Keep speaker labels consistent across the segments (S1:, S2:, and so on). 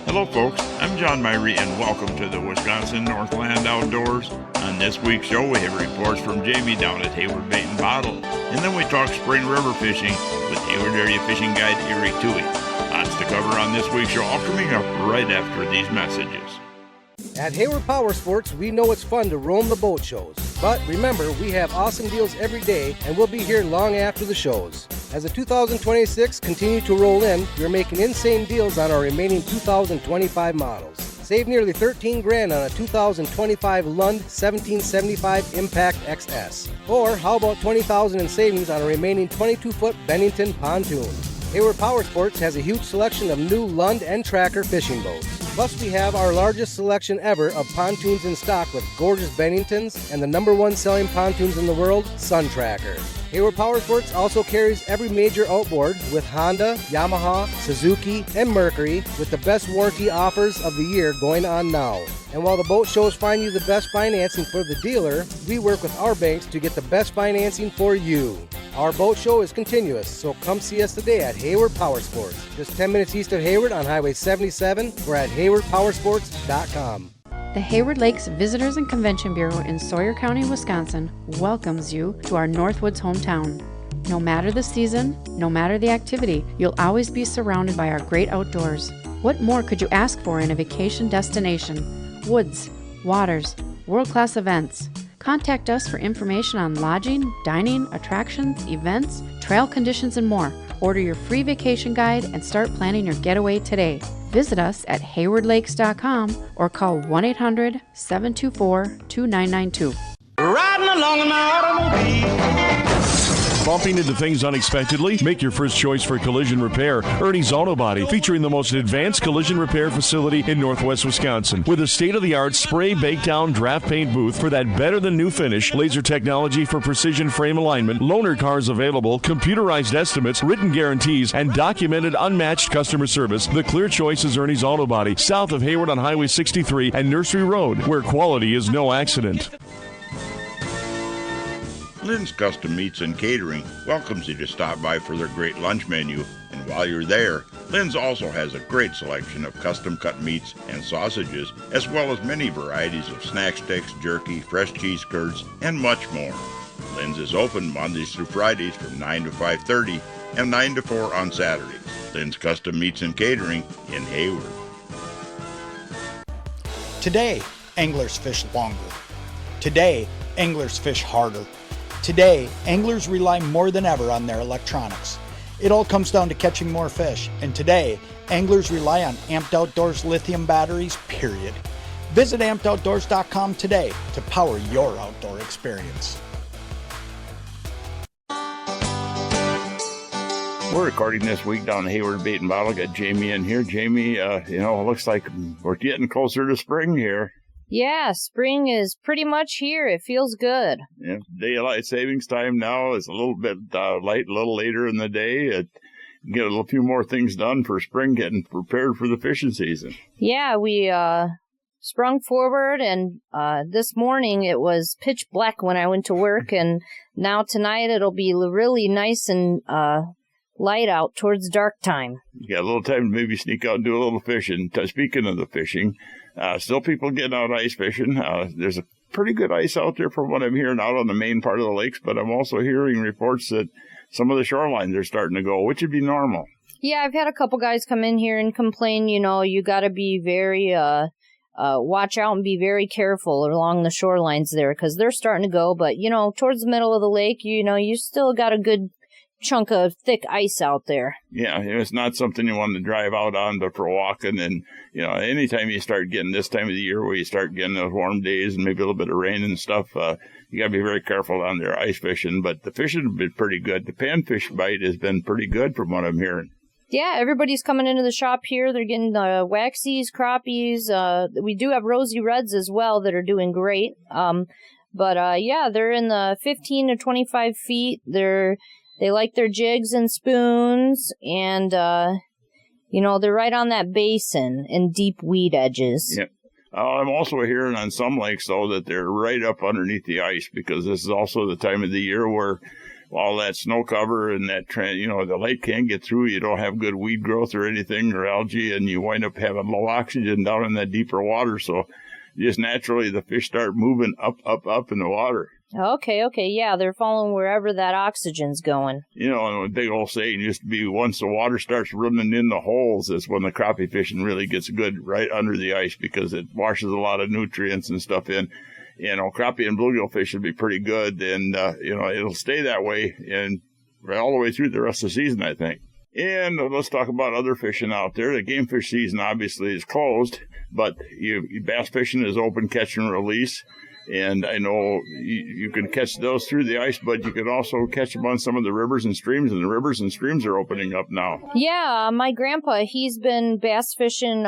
S1: Hello folks, I'm John Myrie and welcome to the Wisconsin Northland Outdoors. On this week's show we have reports from Jamie down at Hayward Bait and Bottle, and then we talk spring river fishing with Hayward Area Fishing Guide Erik Thue. Lots to cover on this week's show, all coming up right after these messages.
S2: At Hayward Power Sports, we know it's fun to roam the boat shows. But remember, we have awesome deals every day, and we'll be here long after the shows. As the 2026 continue to roll in, we're making insane deals on our remaining 2025 models. Save nearly $13,000 on a 2025 Lund 1775 Impact XS. Or how about $20,000 in savings on a remaining 22-foot Bennington pontoon? Hayward Power Sports has a huge selection of new Lund and Tracker fishing boats. Plus, we have our largest selection ever of pontoons in stock with gorgeous Benningtons and the #1 selling pontoons in the world, Sun Tracker. Hayward Power Sports also carries every major outboard with Honda, Yamaha, Suzuki, and Mercury with the best warranty offers of the year going on now. And while the boat shows find you the best financing for the dealer, we work with our banks to get the best financing for you. Our boat show is continuous, so come see us today at Hayward Power Sports. Just 10 minutes east of Hayward on Highway 77. We're at haywardpowersports.com.
S3: The Hayward Lakes Visitors and Convention Bureau in Sawyer County, Wisconsin welcomes you to our Northwoods hometown. No matter the season, no matter the activity, you'll always be surrounded by our great outdoors. What more could you ask for in a vacation destination? Woods, waters, world-class events. Contact us for information on lodging, dining, attractions, events, trail conditions, and more. Order your free vacation guide and start planning your getaway today. Visit us at haywardlakes.com or call 1-800-724-2992.
S4: Riding along in my automobile.
S5: Bumping into things unexpectedly? Make your first choice for collision repair. Ernie's Auto Body, featuring the most advanced collision repair facility in Northwest Wisconsin. With a state-of-the-art spray, bake down, draft paint booth for that better-than-new finish, laser technology for precision frame alignment, loaner cars available, computerized estimates, written guarantees, and documented unmatched customer service. The clear choice is Ernie's Auto Body, south of Hayward on Highway 63 and Nursery Road, where quality is no accident.
S1: Lynn's Custom Meats and Catering welcomes you to stop by for their great lunch menu. And while you're there, Lynn's also has a great selection of custom cut meats and sausages, as well as many varieties of snack sticks, jerky, fresh cheese curds, and much more. Lynn's is open Mondays through Fridays from 9 to 5:30 and 9 to 4 on Saturdays. Lynn's Custom Meats and Catering in Hayward.
S6: Today, anglers fish longer. Today, anglers fish harder. Today, anglers rely more than ever on their electronics. It all comes down to catching more fish, and today, anglers rely on Amped Outdoors lithium batteries, period. Visit ampedoutdoors.com today to power your outdoor experience.
S1: We're recording this week down at Hayward Bait and Bottle. Got Jamie in here. Jamie, it looks like we're getting closer to spring here.
S7: Yeah, spring is pretty much here. It feels good.
S1: Yeah, daylight savings time now is a little bit light, a little later in the day. Get a few more things done for spring, getting prepared for the fishing season.
S7: Yeah, we sprung forward, and this morning it was pitch black when I went to work, and now tonight it'll be really nice and light out towards dark time.
S1: You got a little time to maybe sneak out and do a little fishing. Speaking of the fishing, still people getting out ice fishing. There's a pretty good ice out there from what I'm hearing out on the main part of the lakes, but I'm also hearing reports that some of the shorelines are starting to go, which would be normal.
S7: Yeah, I've had a couple guys come in here and complain, you got to be very, watch out and be very careful along the shorelines there, because they're starting to go, but, towards the middle of the lake, you still got a good chunk of thick ice out there.
S1: Yeah, it's not something you want to drive out on, but for walking. And, anytime you start getting this time of the year where you start getting those warm days and maybe a little bit of rain and stuff, you got to be very careful on their ice fishing. But the fishing has been pretty good. The panfish bite has been pretty good from what I'm hearing.
S7: Yeah, everybody's coming into the shop here. They're getting waxies, crappies. We do have rosy reds as well that are doing great. But they're in the 15 to 25 feet. They like their jigs and spoons, and, they're right on that basin and deep weed edges.
S1: Yep. I'm also hearing on some lakes, though, that they're right up underneath the ice, because this is also the time of the year where all that snow cover and that, the light can't get through. You don't have good weed growth or anything or algae, and you wind up having low oxygen down in that deeper water. So just naturally the fish start moving up in the water.
S7: Okay, yeah, they're following wherever that oxygen's going.
S1: And a big old saying used to be, once the water starts running in the holes, that's when the crappie fishing really gets good, right under the ice, because it washes a lot of nutrients and stuff in. Crappie and bluegill fish should be pretty good, and, it'll stay that way and all the way through the rest of the season, I think. And let's talk about other fishing out there. The game fish season obviously is closed, but bass fishing is open catch and release. And I know you can catch those through the ice, but you can also catch them on some of the rivers and streams, and the rivers and streams are opening up now.
S7: Yeah, my grandpa, he's been bass fishing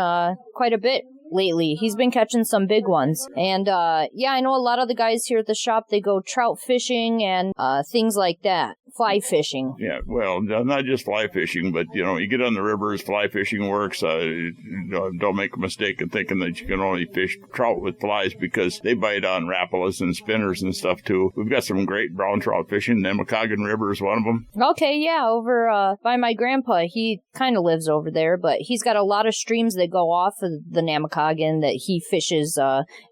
S7: quite a bit lately. He's been catching some big ones. And I know a lot of the guys here at the shop, they go trout fishing and things like that. Fly fishing. Yeah,
S1: well, not just fly fishing, but, you get on the rivers, fly fishing works. Don't make a mistake in thinking that you can only fish trout with flies, because they bite on rapalas and spinners and stuff, too. We've got some great brown trout fishing. Nemacoggin River is one of them.
S7: Okay, yeah, over by my grandpa. He kind of lives over there, but he's got a lot of streams that go off of the Nemacoggin that he fishes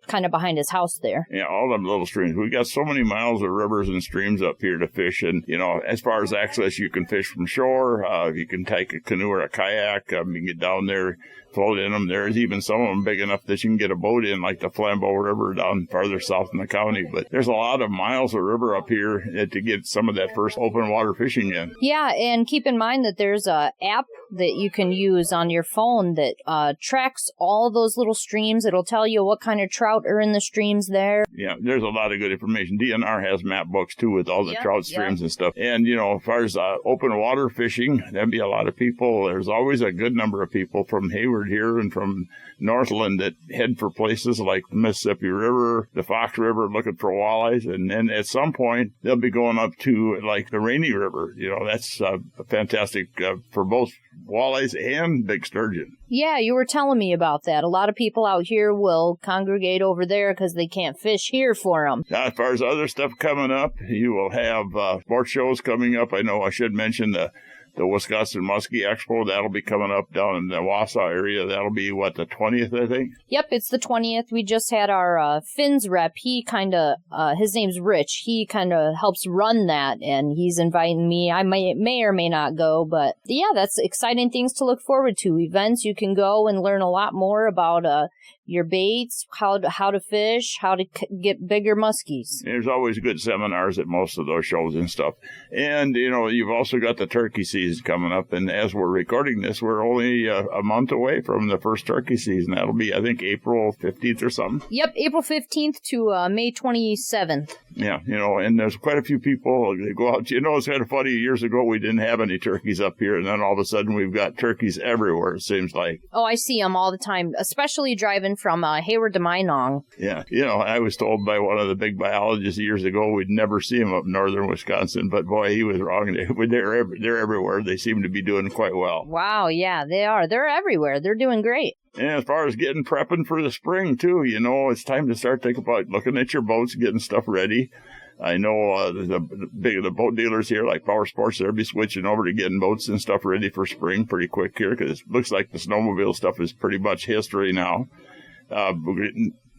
S7: kind of behind his house there.
S1: Yeah, all them little streams. We got so many miles of rivers and streams up here to fish, and, as far as access, you can fish from shore. You can take a canoe or a kayak. You can get down there, float in them. There's even some of them big enough that you can get a boat in, like the Flambeau River down farther south in the county. But there's a lot of miles of river up here to get some of that first open water fishing in.
S7: Yeah, and keep in mind that there's a app that you can use on your phone that tracks all those little streams. It'll tell you what kind of trout are in the streams there.
S1: Yeah, there's a lot of good information. DNR has map books, too, with all the trout streams and stuff. And, as far as open water fishing, that'd be a lot of people. There's always a good number of people from Hayward here and from Northland that head for places like the Mississippi River, the Fox River, looking for walleyes. And then at some point, they'll be going up to, like, the Rainy River. That's fantastic for both walleyes and big sturgeon.
S7: Yeah, you were telling me about that. A lot of people out here will congregate over there because they can't fish here for them.
S1: Now, as far as other stuff coming up, you will have sports shows coming up. I know I should mention the Wisconsin Muskie Expo. That'll be coming up down in the Wausau area. That'll be, the 20th, I think?
S7: Yep, it's the 20th. We just had our Fins rep. He kind of, his name's Rich. He kind of helps run that, and he's inviting me. I may or may not go, but yeah, that's exciting things to look forward to. Events, you can go and learn a lot more about your baits, how to fish, how to get bigger muskies.
S1: There's always good seminars at most of those shows and stuff. And, you've also got the turkey season coming up. And as we're recording this, we're only a month away from the first turkey season. That'll be, I think, April 15th or something.
S7: Yep, April 15th to May 27th.
S1: Yeah, and there's quite a few people that go out. It's kind of funny. Years ago, we didn't have any turkeys up here. And then all of a sudden, we've got turkeys everywhere, it seems like.
S7: Oh, I see them all the time, especially driving from Hayward to Minong.
S1: Yeah, I was told by one of the big biologists years ago we'd never see them up in northern Wisconsin, but boy, he was wrong. They're everywhere. They seem to be doing quite well.
S7: Wow, yeah, they are. They're everywhere. They're doing great.
S1: And as far as prepping for the spring, too, it's time to start thinking about looking at your boats, getting stuff ready. I know the boat dealers here, like Power Sports, they'll be switching over to getting boats and stuff ready for spring pretty quick here, because it looks like the snowmobile stuff is pretty much history now. As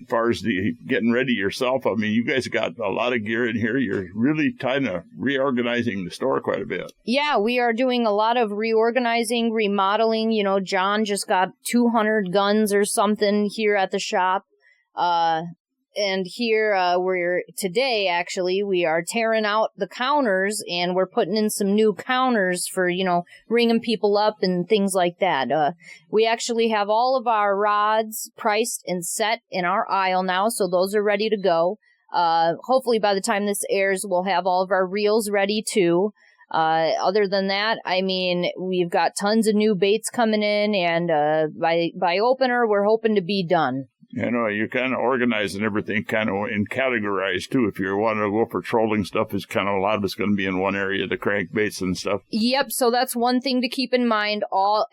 S1: far as the getting ready yourself, I mean, you guys got a lot of gear in here. You're really kind of reorganizing the store quite a bit. Yeah,
S7: we are doing a lot of reorganizing, remodeling. John just got 200 guns or something here at the shop. And here today, we are tearing out the counters, and we're putting in some new counters for, ringing people up and things like that. We actually have all of our rods priced and set in our aisle now, so those are ready to go. Hopefully by the time this airs, we'll have all of our reels ready too. Other than that, I mean, we've got tons of new baits coming in, and by opener, we're hoping to be done.
S1: You know, you're kind of organizing everything kind of in categorized, too. If you want to go for trolling stuff, it's kind of a lot of it's going to be in one area, the crankbaits and stuff.
S7: Yep, so that's one thing to keep in mind.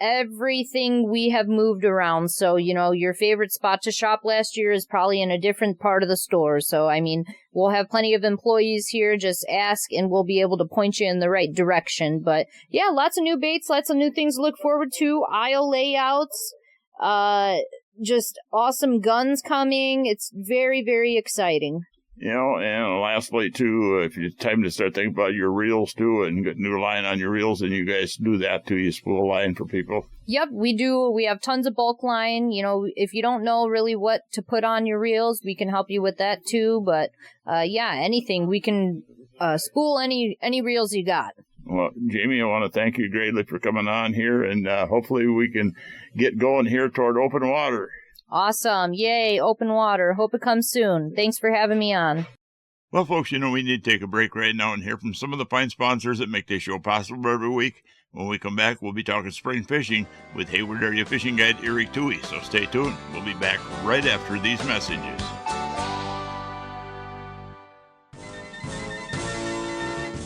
S7: Everything we have moved around. So, you know, your favorite spot to shop last year is probably in a different part of the store. So, I mean, we'll have plenty of employees here. Just ask and we'll be able to point you in the right direction. But, yeah, lots of new baits, lots of new things to look forward to. Aisle layouts, just awesome guns coming. It's very, very exciting.
S1: You know, and lastly, too, if it's time to start thinking about your reels, too, and get new line on your reels, and you guys do that, too. You spool line for people.
S7: Yep, we do. We have tons of bulk line. You know, if you don't know really what to put on your reels, we can help you with that, too. But, yeah, anything. We can spool any reels you got.
S1: Well, Jamie, I want to thank you greatly for coming on here, and hopefully we can get going here toward open water.
S7: Awesome. Yay, open water. Hope it comes soon. Thanks for having me on.
S1: Well, folks, you know, we need to take a break right now and hear from some of the fine sponsors that make this show possible every week. When we come back, we'll be talking spring fishing with Hayward Area Fishing Guide Erik Thue, so stay tuned. We'll be back right after these messages.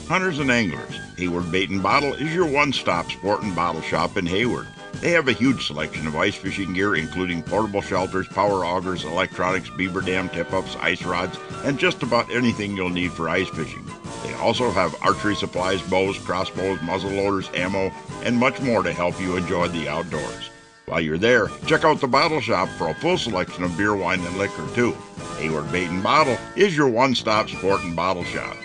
S1: Hunters and anglers, Hayward Bait and Bottle is your one-stop sport and bottle shop in Hayward. They have a huge selection of ice fishing gear, including portable shelters, power augers, electronics, beaver dam tip-ups, ice rods, and just about anything you'll need for ice fishing. They also have archery supplies, bows, crossbows, muzzle loaders, ammo, and much more to help you enjoy the outdoors. While you're there, check out the bottle shop for a full selection of beer, wine, and liquor, too. Hayward Bait and Bottle is your one-stop sport and bottle shop.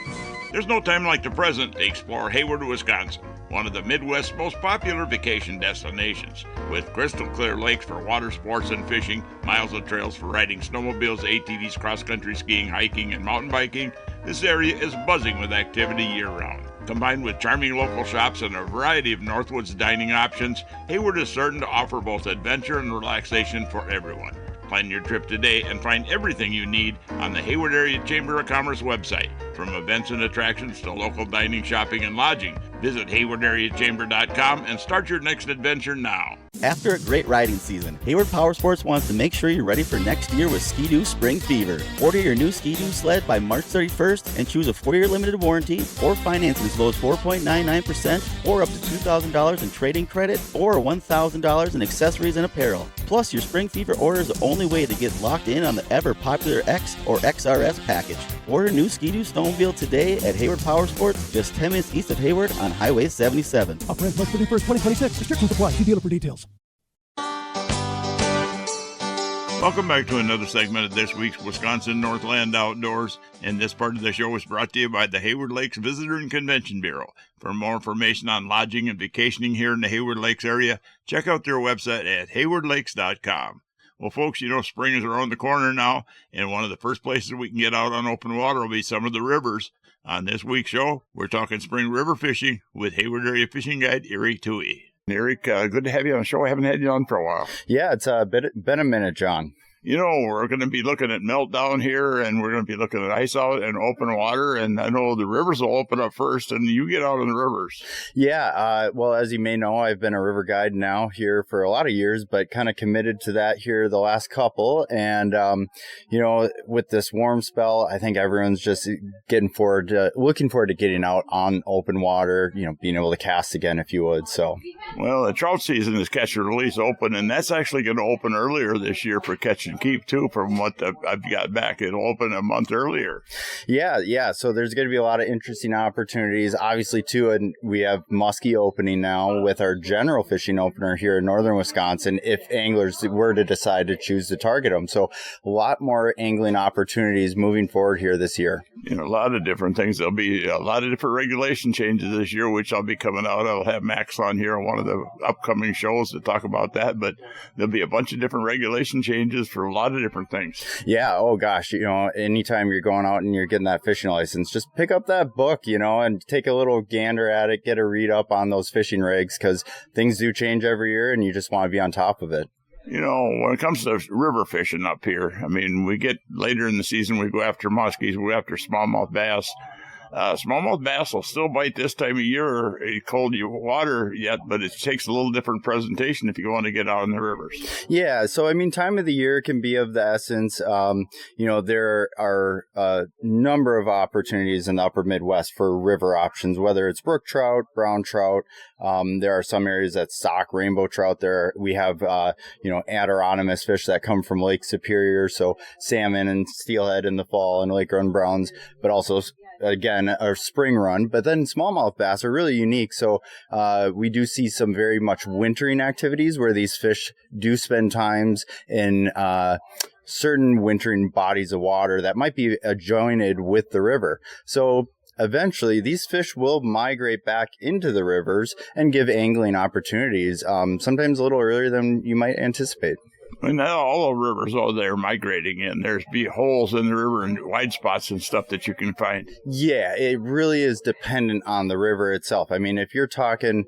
S1: There's no time like the present to explore Hayward, Wisconsin, one of the Midwest's most popular vacation destinations. With crystal clear lakes for water sports and fishing, miles of trails for riding snowmobiles, ATVs, cross-country skiing, hiking, and mountain biking, this area is buzzing with activity year-round. Combined with charming local shops and a variety of Northwoods dining options, Hayward is certain to offer both adventure and relaxation for everyone. Plan your trip today and find everything you need on the Hayward Area Chamber of Commerce website. From events and attractions to local dining, shopping, and lodging, visit haywardareachamber.com and start your next adventure now.
S8: After a great riding season, Hayward Powersports wants to make sure you're ready for next year with Ski-Doo Spring Fever. Order your new Ski-Doo sled by March 31st and choose a 4-year limited warranty or financing as low as 4.99% or up to $2,000 in trading credit or $1,000 in accessories and apparel. Plus, your Spring Fever order is the only way to get locked in on the ever-popular X or XRS package. Order new Ski-Doo snowmobile today at Hayward Powersports, just 10 minutes east of Hayward on Highway 77.
S9: Up March 31st, 2026. Restrictions apply. See dealer for details.
S1: Welcome back to another segment of this week's Wisconsin Northland Outdoors, and this part of the show is brought to you by the Hayward Lakes Visitor and Convention Bureau. For more information on lodging and vacationing here in the Hayward Lakes area, check out their website at haywardlakes.com. Well, folks, you know, spring is around the corner now, and one of the first places we can get out on open water will be some of the rivers. On this week's show, we're talking spring river fishing with Hayward Area Fishing Guide Erik Thue. Erik, good to have you on the show. I haven't had you on for a while.
S8: Yeah, it's been a minute, John.
S1: You know, we're going to be looking at meltdown here, and we're going to be looking at ice out and open water, and I know the rivers will open up first, and you get out on the rivers.
S8: Yeah, well, as you may know, I've been a river guide now here for a lot of years, but kind of committed to that here the last couple, and, you know, with this warm spell, I think everyone's just looking forward to getting out on open water, you know, being able to cast again, if you would, so.
S1: Well, the trout season is catch and release open, and that's actually going to open earlier this year for catch and keep too, from what I've got back. It'll open a month earlier.
S8: Yeah. So there's going to be a lot of interesting opportunities, obviously, too. And we have muskie opening now with our general fishing opener here in northern Wisconsin, if anglers were to decide to choose to target them. So a lot more angling opportunities moving forward here this year.
S1: You know, a lot of different things. There'll be a lot of different regulation changes this year, which I'll be coming out. I'll have Max on here on one of the upcoming shows to talk about that. But there'll be a bunch of different regulation changes for a lot of different things.
S8: Yeah. Oh, gosh. You know, anytime you're going out and you're getting that fishing license, just pick up that book, you know, and take a little gander at it, get a read up on those fishing regs, because things do change every year and you just want to be on top of it.
S1: You know, when it comes to river fishing up here, I mean, we get later in the season, we go after muskies, we go after smallmouth bass. Smallmouth bass will still bite this time of year, cold water yet, but it takes a little different presentation if you want to get out in the rivers.
S10: Yeah, so I mean, time of the year can be of the essence. There are a number of opportunities in the upper Midwest for river options, whether it's brook trout, brown trout. There are some areas that stock rainbow trout. We have Adirondamus fish that come from Lake Superior, so salmon and steelhead in the fall and lake run browns, but also again our spring run. But then smallmouth bass are really unique, so we do see some very much wintering activities where these fish do spend times in certain wintering bodies of water that might be adjoined with the river. So eventually, these fish will migrate back into the rivers and give angling opportunities, sometimes a little earlier than you might anticipate.
S1: And not all the rivers, they're migrating in. There's holes in the river and wide spots and stuff that you can find.
S10: Yeah, it really is dependent on the river itself. I mean, if you're talking,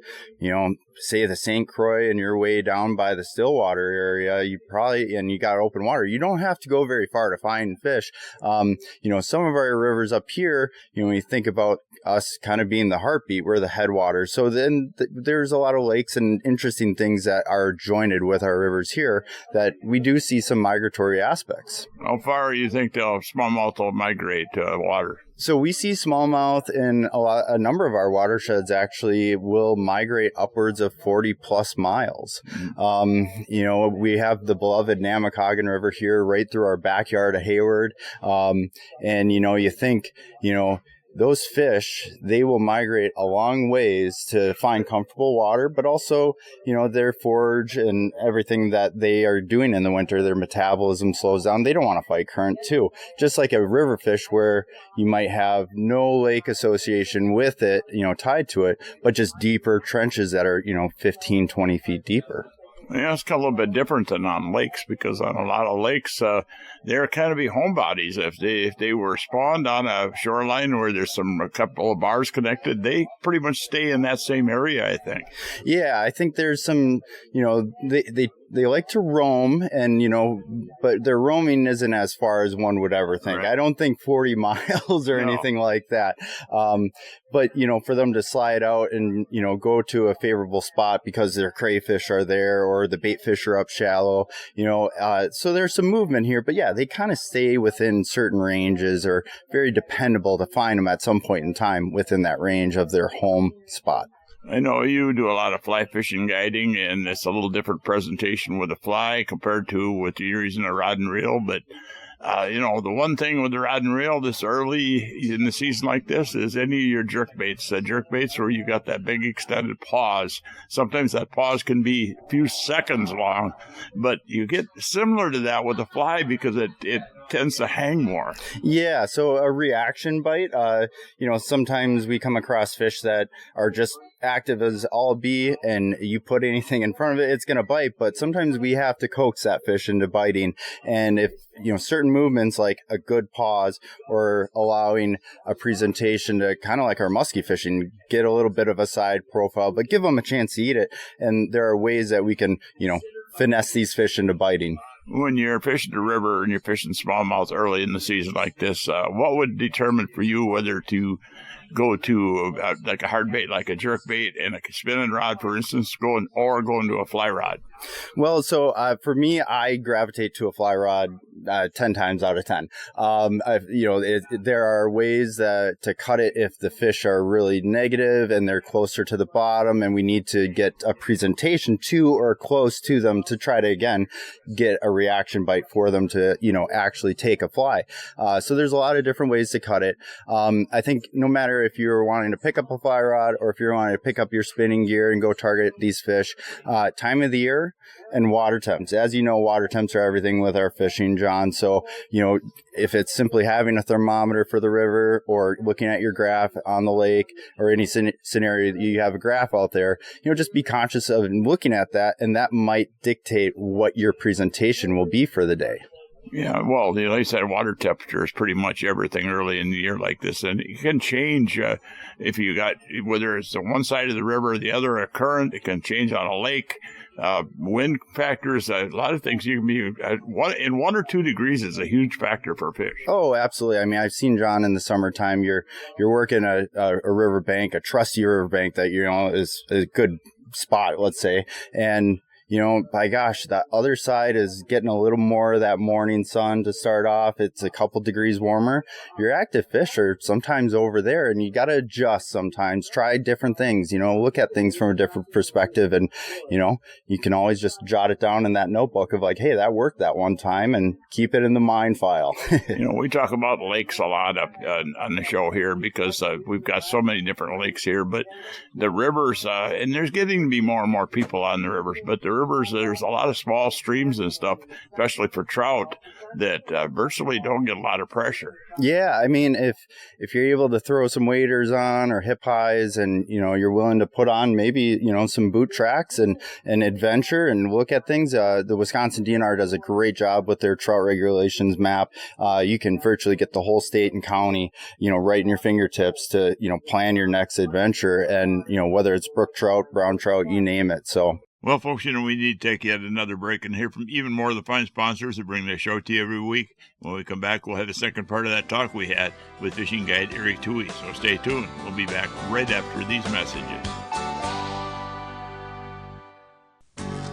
S10: say the St. Croix and you're way down by the Stillwater area, and you got open water, you don't have to go very far to find fish. Some of our rivers up here, when you think about us kind of being the heartbeat, we're the headwaters. So then there's a lot of lakes and interesting things that are joined with our rivers here that we do see some migratory aspects.
S1: How far do you think the smallmouth will migrate to water?
S10: So we see smallmouth in a number of our watersheds actually will migrate upwards of 40 plus miles. We have the beloved Namakagon River here right through our backyard of Hayward. You think, those fish, they will migrate a long ways to find comfortable water, but also, their forage and everything that they are doing in the winter, their metabolism slows down. They don't want to fight current too. Just like a river fish where you might have no lake association with it, tied to it, but just deeper trenches that are, 15, 20 feet deeper.
S1: Yeah, it's kind of a little bit different than on lakes, because on a lot of lakes, they're kind of be homebodies. If they were spawned on a shoreline where there's a couple of bars connected, they pretty much stay in that same area, I think.
S10: Yeah, I think there's some, they like to roam, and but their roaming isn't as far as one would ever think. Right. I don't think 40 miles or anything like that. But for them to slide out and go to a favorable spot because their crayfish are there or the bait fish are up shallow, so there's some movement here. But yeah, they kind of stay within certain ranges, or very dependable to find them at some point in time within that range of their home spot.
S1: I know you do a lot of fly fishing guiding, and it's a little different presentation with a fly compared to with you using a rod and reel. But, the one thing with the rod and reel this early in the season like this is any of your jerkbaits where you got that big extended pause. Sometimes that pause can be a few seconds long, but you get similar to that with a fly because it tends to hang more.
S10: Yeah, so a reaction bite, sometimes we come across fish that are just active as all be, and you put anything in front of it, it's going to bite. But sometimes we have to coax that fish into biting. And if, certain movements like a good pause or allowing a presentation to kind of like our musky fishing, get a little bit of a side profile, but give them a chance to eat it. And there are ways that we can, finesse these fish into biting.
S1: When you're fishing the river and you're fishing smallmouth early in the season like this, what would determine for you whether to go to like a hard bait, like a jerk bait and a spinning rod, for instance, going to a fly rod?
S10: Well, so for me, I gravitate to a fly rod 10 times out of 10. There are ways to cut it if the fish are really negative and they're closer to the bottom, and we need to get a presentation to or close to them to try to, again, get a reaction bite for them to, actually take a fly. So there's a lot of different ways to cut it. I think no matter if you're wanting to pick up a fly rod or if you're wanting to pick up your spinning gear and go target these fish, time of the year and water temps. As you know, water temps are everything with our fishing, John. So, if it's simply having a thermometer for the river or looking at your graph on the lake or any scenario that you have a graph out there, just be conscious of looking at that, and that might dictate what your presentation will be for the day.
S1: Yeah, well, like I said, water temperature is pretty much everything early in the year like this, and it can change if you got, whether it's on one side of the river or the other, a current. It can change on a lake. Wind factors, a lot of things. You can be in 1 or 2 degrees is a huge factor for fish.
S10: Oh, absolutely. I mean, I've seen, John, in the summertime, you're working a riverbank, a trusty riverbank that, is a good spot, let's say. And, by gosh, that other side is getting a little more of that morning sun to start off. It's a couple degrees warmer. Your active fish are sometimes over there, and you got to adjust sometimes. Try different things, look at things from a different perspective. And, you can always just jot it down in that notebook of like, hey, that worked that one time, and keep it in the mind file.
S1: We talk about lakes a lot up on the show here because we've got so many different lakes here. But the rivers, and there's getting to be more and more people on the rivers, but the rivers, there's a lot of small streams and stuff, especially for trout, that virtually don't get a lot of pressure.
S10: Yeah, I mean, if you're able to throw some waders on or hip highs, and you're willing to put on maybe some boot tracks and adventure and look at things, the Wisconsin DNR does a great job with their trout regulations map. You can virtually get the whole state and county right in your fingertips to plan your next adventure, and whether it's brook trout, brown trout, you name it. So.
S1: Well, folks, we need to take yet another break and hear from even more of the fine sponsors that bring their show to you every week. When we come back, we'll have the second part of that talk we had with fishing guide Erik Thue. So stay tuned. We'll be back right after these messages.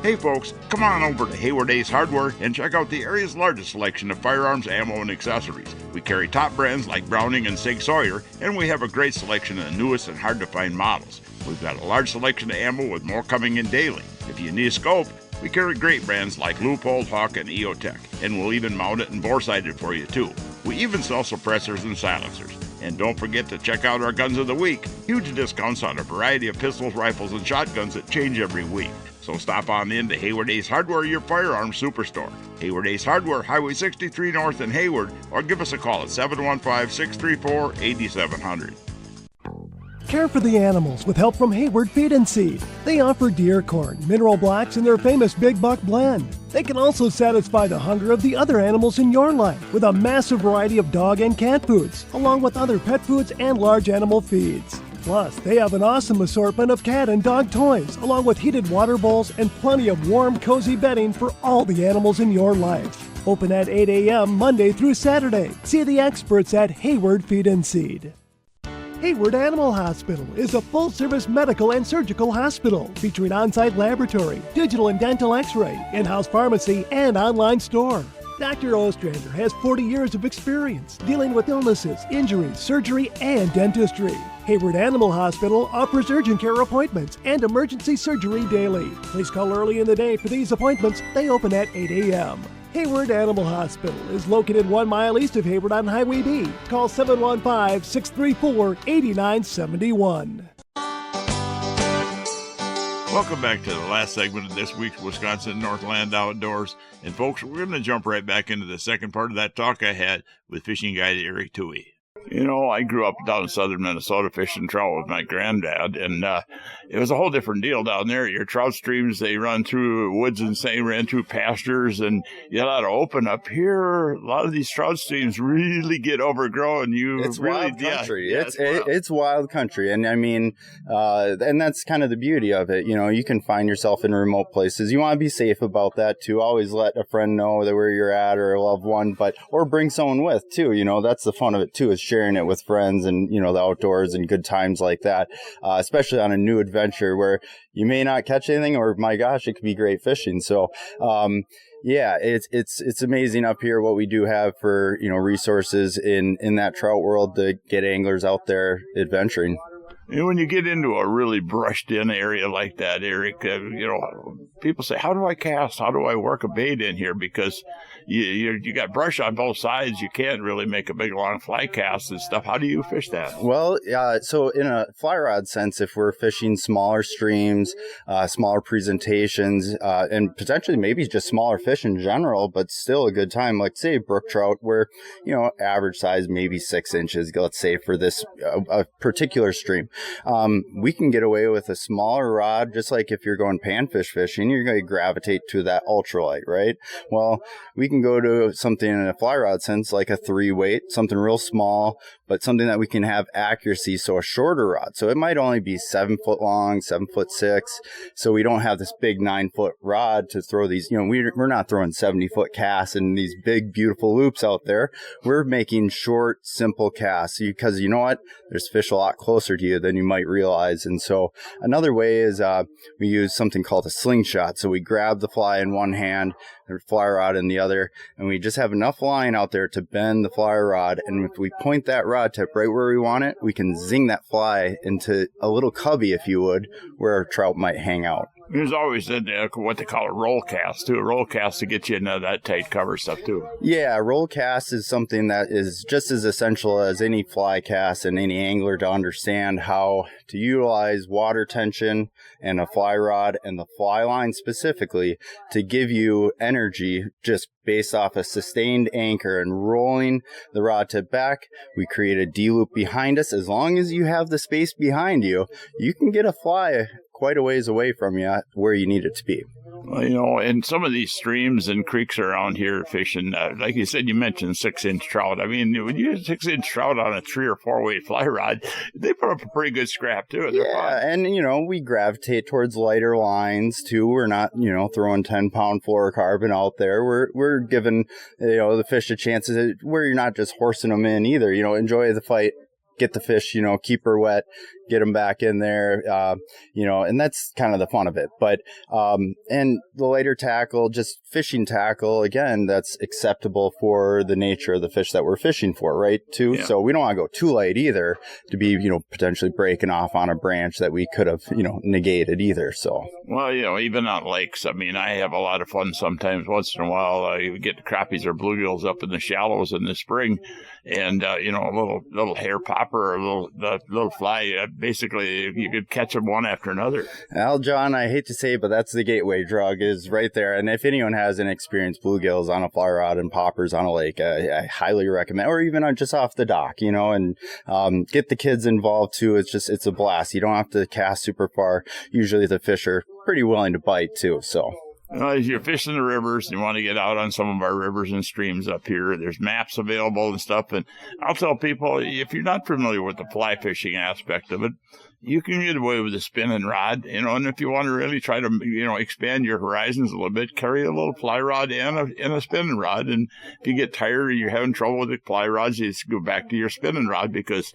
S1: Hey folks, come on over to Hayward Ace Hardware and check out the area's largest selection of firearms, ammo, and accessories. We carry top brands like Browning and Sig Sauer, and we have a great selection of the newest and hard-to-find models. We've got a large selection of ammo with more coming in daily. If you need a scope, we carry great brands like Leupold, Hawk, and EOTech, and we'll even mount it and bore-sight it for you too. We even sell suppressors and silencers. And don't forget to check out our Guns of the Week. Huge discounts on a variety of pistols, rifles, and shotguns that change every week. So stop on in to Hayward Ace Hardware, your firearms superstore. Hayward Ace Hardware, Highway 63 North in Hayward, or give us a call at 715-634-8700.
S9: Care for the animals with help from Hayward Feed and Seed. They offer deer corn, mineral blacks, and their famous Big Buck blend. They can also satisfy the hunger of the other animals in your life with a massive variety of dog and cat foods, along with other pet foods and large animal feeds. Plus, they have an awesome assortment of cat and dog toys, along with heated water bowls and plenty of warm, cozy bedding for all the animals in your life. Open at 8 a.m. Monday through Saturday. See the experts at Hayward Feed and Seed. Hayward Animal Hospital is a full-service medical and surgical hospital featuring on-site laboratory, digital and dental x-ray, in-house pharmacy, and online store. Dr. Ostrander has 40 years of experience dealing with illnesses, injuries, surgery, and dentistry. Hayward Animal Hospital offers urgent care appointments and emergency surgery daily. Please call early in the day for these appointments. They open at 8 a.m. Hayward Animal Hospital is located 1 mile east of Hayward on Highway B. Call 715-634-8971.
S1: Welcome back to the last segment of this week's Wisconsin Northland Outdoors. And folks, we're going to jump right back into the second part of that talk I had with fishing guide Erik Thue. I grew up down in southern Minnesota fishing trout with my granddad, and it was a whole different deal down there. Your trout streams, they run through woods and ran through pastures, and you had a lot of open. Up here, a lot of these trout streams really get overgrown.
S10: It's wild country. Yeah, it's wild country, and I mean, and that's kind of the beauty of it. You can find yourself in remote places. You want to be safe about that too. Always let a friend know that where you're at or a loved one, or bring someone with too. That's the fun of it too, is sharing it with friends and the outdoors and good times like that, especially on a new adventure where you may not catch anything, or my gosh, it could be great fishing. So yeah, it's amazing up here what we do have for resources in that trout world to get anglers out there adventuring.
S1: And when you get into a really brushed-in area like that, Erik, people say, how do I cast? How do I work a bait in here? Because you got brush on both sides. You can't really make a big, long fly cast and stuff. How do you fish that?
S10: Well, so in a fly rod sense, if we're fishing smaller streams, smaller presentations, and potentially maybe just smaller fish in general, but still a good time, like, say, brook trout, where, average size, maybe 6 inches, let's say, for this a particular stream. we can get away with a smaller rod. Just like if you're going panfish fishing, you're going to gravitate to that ultralight, right? Well, we can go to something in a fly rod sense, like a 3-weight, something real small, but something that we can have accuracy, so a shorter rod. So it might only be 7 foot long, 7'6", so we don't have this big 9-foot rod to throw these. We're not throwing 70-foot casts and these big, beautiful loops out there. We're making short, simple casts because you know what? There's fish a lot closer to you than you might realize. And so another way is we use something called a slingshot. So we grab the fly in one hand, the fly rod in the other, and we just have enough line out there to bend the fly rod. And if we point that rod tip right where we want it, we can zing that fly into a little cubby, if you would, where a trout might hang out.
S1: There's always what they call a roll cast, too. A roll cast to get you into that tight cover stuff, too.
S10: Yeah, roll cast is something that is just as essential as any fly cast and any angler to understand how to utilize water tension and a fly rod and the fly line specifically to give you energy just based off a sustained anchor and rolling the rod tip back. We create a D-loop behind us. As long as you have the space behind you, you can get a fly quite a ways away from you where you need it to be.
S1: Well, and some of these streams and creeks around here fishing, like you said, you mentioned 6-inch trout. I mean, when you use 6-inch trout on a 3 or 4-weight fly rod, they put up a pretty good scrap too.
S10: And we gravitate towards lighter lines too. We're not, throwing 10-pound fluorocarbon out there. We're giving, the fish a chance where you're not just horsing them in either. Enjoy the fight. Get the fish, keep her wet, get them back in there, and that's kind of the fun of it. But, and the lighter tackle, just fishing tackle, again, that's acceptable for the nature of the fish that we're fishing for, right, too? Yeah. So we don't want to go too light either to be, potentially breaking off on a branch that we could have, negated either, so.
S1: Well, even on lakes, I mean, I have a lot of fun sometimes. Once in a while, you get crappies or bluegills up in the shallows in the spring, and, a little hair popper or a little fly, basically, you could catch them one after another.
S10: Well, John, I hate to say it, but that's the gateway drug is right there. And if anyone hasn't experienced bluegills on a fly rod and poppers on a lake, I highly recommend, or even just off the dock, and get the kids involved too. It's a blast. You don't have to cast super far. Usually the fish are pretty willing to bite too, so.
S1: As you're fishing the rivers, you want to get out on some of our rivers and streams up here. There's maps available and stuff. And I'll tell people, if you're not familiar with the fly fishing aspect of it, you can get away with a spinning rod, and if you want to really try to, expand your horizons a little bit, carry a little fly rod and a spinning rod. And if you get tired or you're having trouble with the fly rods, you just go back to your spinning rod because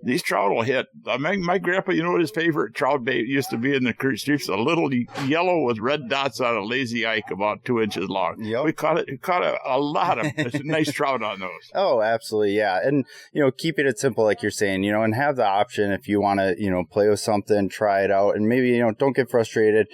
S1: these trout will hit. My grandpa, what his favorite trout bait used to be in the streets? A little yellow with red dots on a lazy ike about 2 inches long.
S10: Yep.
S1: We caught a lot of nice trout on those.
S10: Oh, absolutely, yeah. And, keeping it simple like you're saying, and have the option if you want to, play with something, try it out, and maybe, don't get frustrated.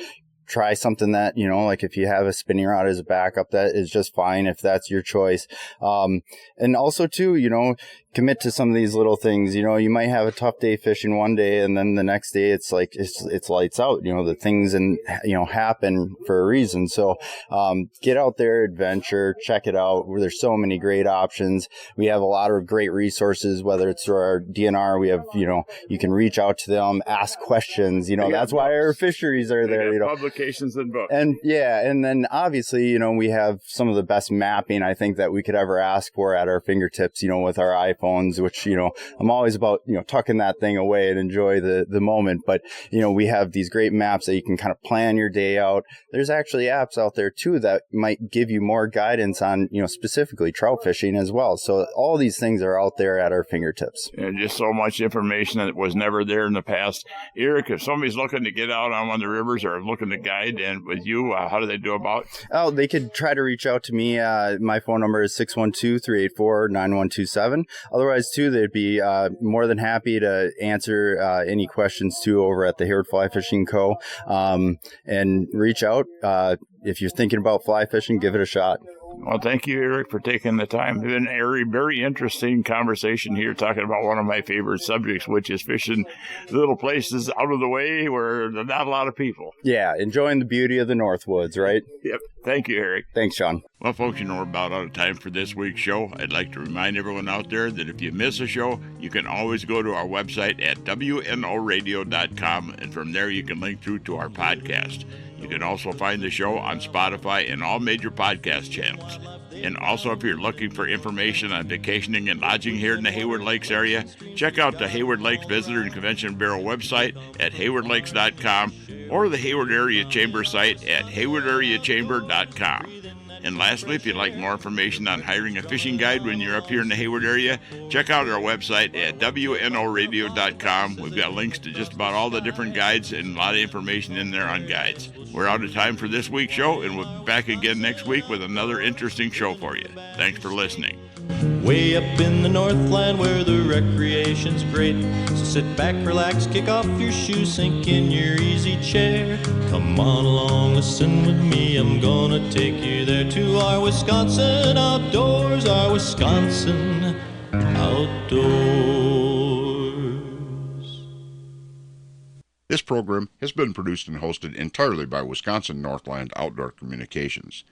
S10: Try something that, like if you have a spinning rod as a backup, that is just fine if that's your choice. And also too, commit to some of these little things. You might have a tough day fishing one day and then the next day it's like it's lights out. The things happen for a reason. So get out there, adventure, check it out. There's so many great options. We have a lot of great resources, whether it's through our DNR. We have, you can reach out to them, ask questions. That's why our fisheries are there.
S1: Publications and books.
S10: And then obviously, we have some of the best mapping I think that we could ever ask for at our fingertips, with our iPhones, which, I'm always about, tucking that thing away and enjoy the moment. But, we have these great maps that you can kind of plan your day out. There's actually apps out there too that might give you more guidance on, specifically trout fishing as well. So all these things are out there at our fingertips.
S1: And just so much information that was never there in the past. Eric, if somebody's looking to get out on one of the rivers or looking to guide and with you, how do they do about it?
S10: Oh, they could try to reach out to me. My phone number is 612-384-9127. Otherwise, too, they'd be more than happy to answer any questions, too, over at the Hayward Fly Fishing Co. And reach out. If you're thinking about fly fishing, give it a shot.
S1: Well, thank you, Eric, for taking the time. It's been a very interesting conversation here, talking about one of my favorite subjects, which is fishing little places out of the way where there's not a lot of people.
S10: Yeah, enjoying the beauty of the Northwoods, right?
S1: Yep. Thank you, Eric.
S10: Thanks, Sean.
S1: Well, folks, we're about out of time for this week's show. I'd like to remind everyone out there that if you miss a show, you can always go to our website at wnoradio.com, and from there you can link through to our podcast. You can also find the show on Spotify and all major podcast channels. And also, if you're looking for information on vacationing and lodging here in the Hayward Lakes area, check out the Hayward Lakes Visitor and Convention Bureau website at haywardlakes.com or the Hayward Area Chamber site at haywardareachamber.com. And lastly, if you'd like more information on hiring a fishing guide when you're up here in the Hayward area, check out our website at wnoradio.com. We've got links to just about all the different guides and a lot of information in there on guides. We're out of time for this week's show, and we'll be back again next week with another interesting show for you. Thanks for listening.
S11: Way up in the Northland where the recreation's great. So sit back, relax, kick off your shoes, sink in your easy chair. Come on along, listen with me, I'm gonna take you there to our Wisconsin Outdoors, our Wisconsin Outdoors.
S1: This program has been produced and hosted entirely by Wisconsin Northland Outdoor Communications.